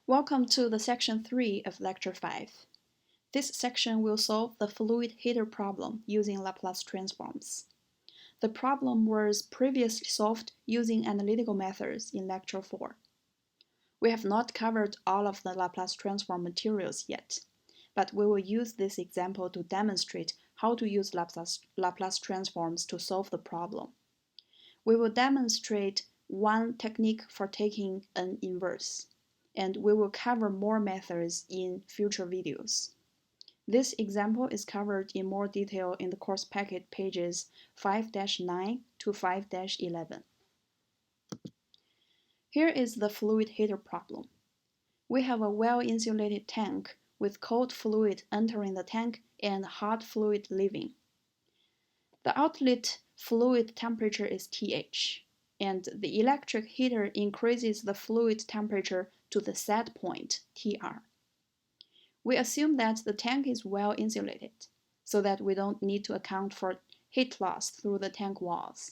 Welcome to the section 3 of lecture 5. This section will solve the fluid heater problem using Laplace transforms. The problem was previously solved using analytical methods in lecture 4. We have not covered all of the Laplace transform materials yet, but we will use this example to demonstrate how to use Laplace transforms to solve the problem. We will demonstrate one technique for taking an inverse, and we will cover more methods in future videos. This example is covered in more detail in the course packet pages 5-9 to 5-11. Here is the fluid heater problem. We have a well-insulated tank with cold fluid entering the tank and hot fluid leaving. The outlet fluid temperature is TH, and the electric heater increases the fluid temperature to the set point, TR. We assume that the tank is well insulated, so that we don't need to account for heat loss through the tank walls.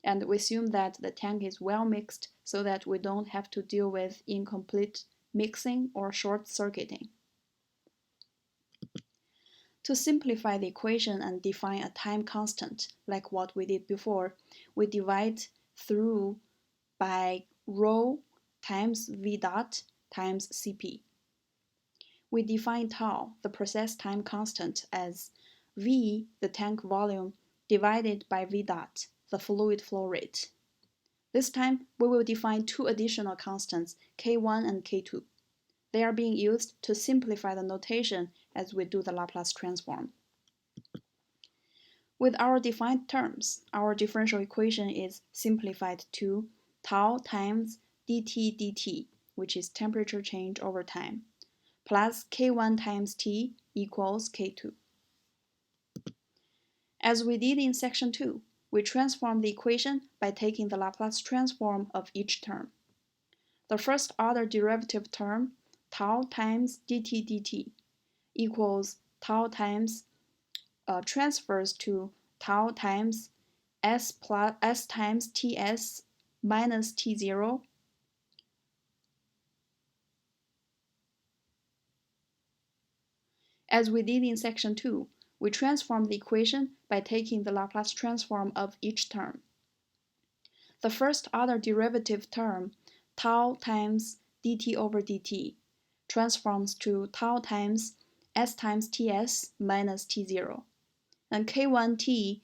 And we assume that the tank is well mixed, so that we don't have to deal with incomplete mixing or short circuiting. To simplify the equation and define a time constant, like what we did before, we divide through by rho times V dot times Cp. We define tau, the process time constant, as V, the tank volume, divided by V dot, the fluid flow rate. This time, we will define two additional constants, K1 and K2. They are being used to simplify the notation as we do the Laplace transform. With our defined terms, our differential equation is simplified to tau times dt dt, which is temperature change over time, plus K1 times T equals K2. As we did in section 2, we transform the equation by taking the Laplace transform of each term. The first order derivative term, tau times dt dt, equals tau times transfers to tau times s times ts minus t0 As we did in section 2, we transform the equation by taking the Laplace transform of each term. The first order derivative term, tau times dt over dt, transforms to tau times s times ts minus t0, and k1t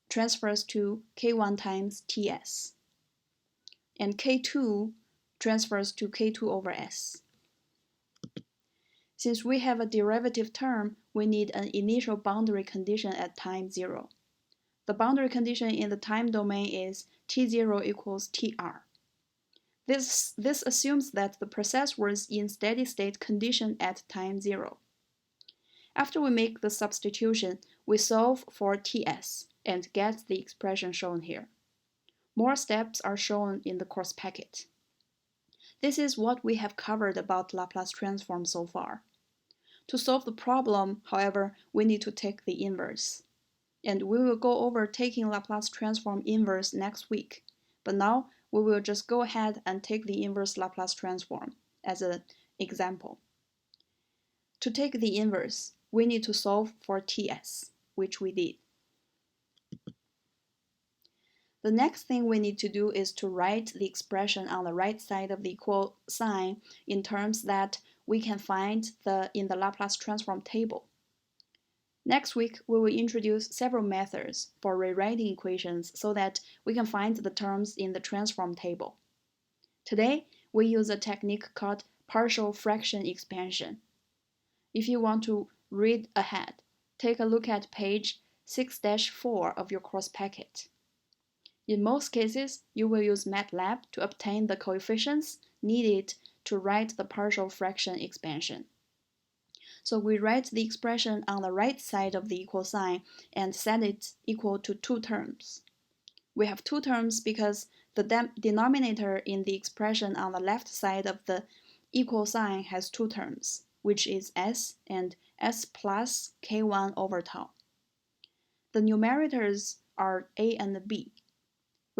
transfers to k1 times ts, and k2 transfers to k2 over s. Since we have a derivative term, we need an initial boundary condition at time 0. The boundary condition in the time domain is t0 equals tr. This assumes that the process was in steady-state condition at time 0. After we make the substitution, we solve for ts and get the expression shown here. More steps are shown in the course packet. This is what we have covered about Laplace transform so far. To solve the problem, however, we need to take the inverse. And we will go over taking Laplace transform inverse next week. But now, we will just go ahead and take the inverse Laplace transform as an example. To take the inverse, we need to solve for Ts, which we did. The next thing we need to do is to write the expression on the right side of the equal sign in terms that we can find in the Laplace transform table. Next week, we will introduce several methods for rewriting equations so that we can find the terms in the transform table. Today, we use a technique called partial fraction expansion. If you want to read ahead, take a look at page 6-4 of your course packet. In most cases, you will use MATLAB to obtain the coefficients needed to write the partial fraction expansion. So we write the expression on the right side of the equal sign and set it equal to two terms. We have two terms because the denominator in the expression on the left side of the equal sign has two terms, which is s and s plus k1 over tau. The numerators are a and b.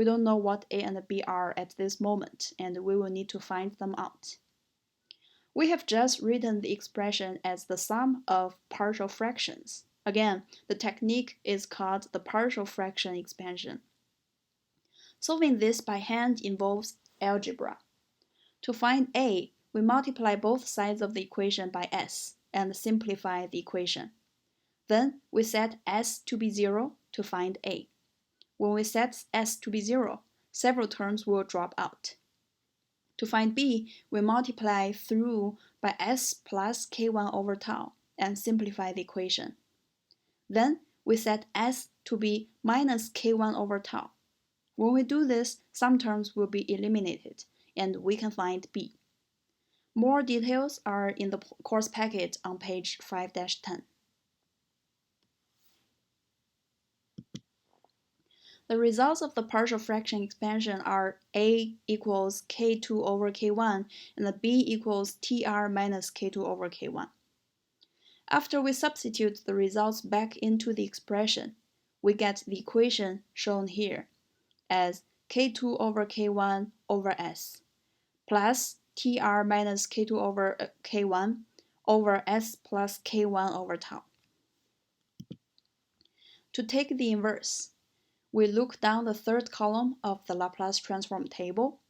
We don't know what a and b are at this moment, and we will need to find them out. We have just written the expression as the sum of partial fractions. Again, the technique is called the partial fraction expansion. Solving this by hand involves algebra. To find a, we multiply both sides of the equation by s and simplify the equation. Then we set s to be 0 to find a. When we set s to be 0, several terms will drop out. To find b, we multiply through by s plus k1 over tau and simplify the equation. Then we set s to be minus k1 over tau. When we do this, some terms will be eliminated, and we can find b. More details are in the course packet on page 5-10. The results of the partial fraction expansion are a equals k2 over k1 and b equals tr minus k2 over k1. After we substitute the results back into the expression, we get the equation shown here as k2 over k1 over s plus tr minus k2 over k1 over s plus k1 over tau. To take the inverse, we look down the third column of the Laplace transform table,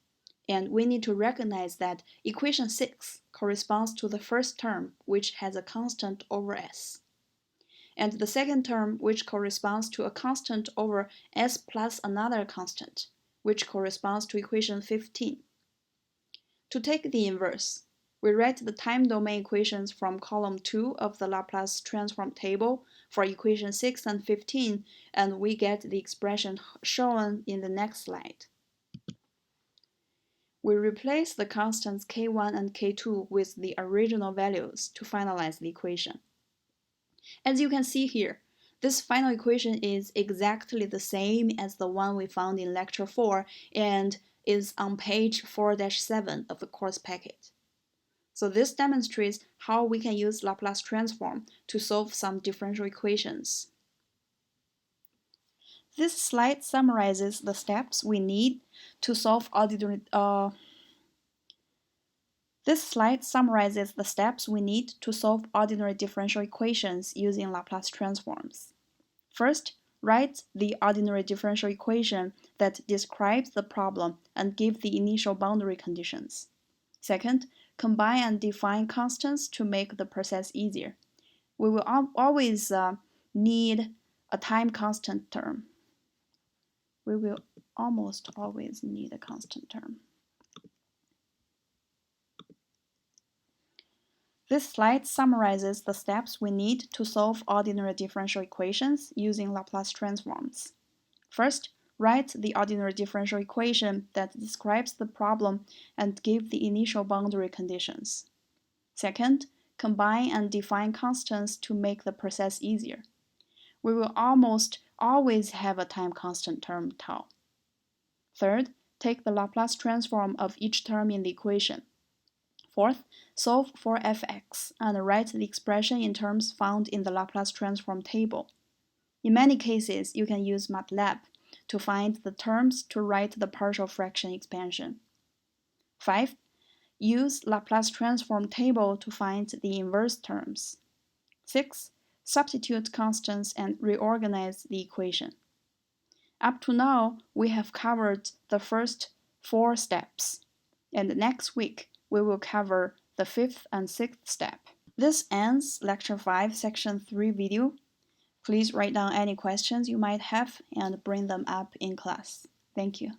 and we need to recognize that equation 6 corresponds to the first term, which has a constant over s, and the second term, which corresponds to a constant over s plus another constant, which corresponds to equation 15. To take the inverse, we write the time domain equations from column 2 of the Laplace transform table for equation 6 and 15, and we get the expression shown in the next slide. We replace the constants k1 and k2 with the original values to finalize the equation. As you can see here, this final equation is exactly the same as the one we found in lecture 4 and is on page 4-7 of the course packet. So this demonstrates how we can use Laplace transform to solve some differential equations. This slide summarizes the steps we need to solve ordinary differential equations using Laplace transforms. First, write the ordinary differential equation that describes the problem and give the initial boundary conditions. Second, combine and define constants to make the process easier. We will always need a time constant term. We will almost always need a constant term. This slide summarizes the steps we need to solve ordinary differential equations using Laplace transforms. First, write the ordinary differential equation that describes the problem and give the initial boundary conditions. Second, combine and define constants to make the process easier. We will almost always have a time constant term tau. Third, take the Laplace transform of each term in the equation. Fourth, solve for fx and write the expression in terms found in the Laplace transform table. In many cases, you can use MATLAB to find the terms to write the partial fraction expansion. 5. Use Laplace transform table to find the inverse terms. 6. Substitute constants and reorganize the equation. Up to now, we have covered the first 4 steps, and next week we will cover the 5th and 6th step. This ends Lecture 5, Section 3 video. Please write down any questions you might have and bring them up in class. Thank you.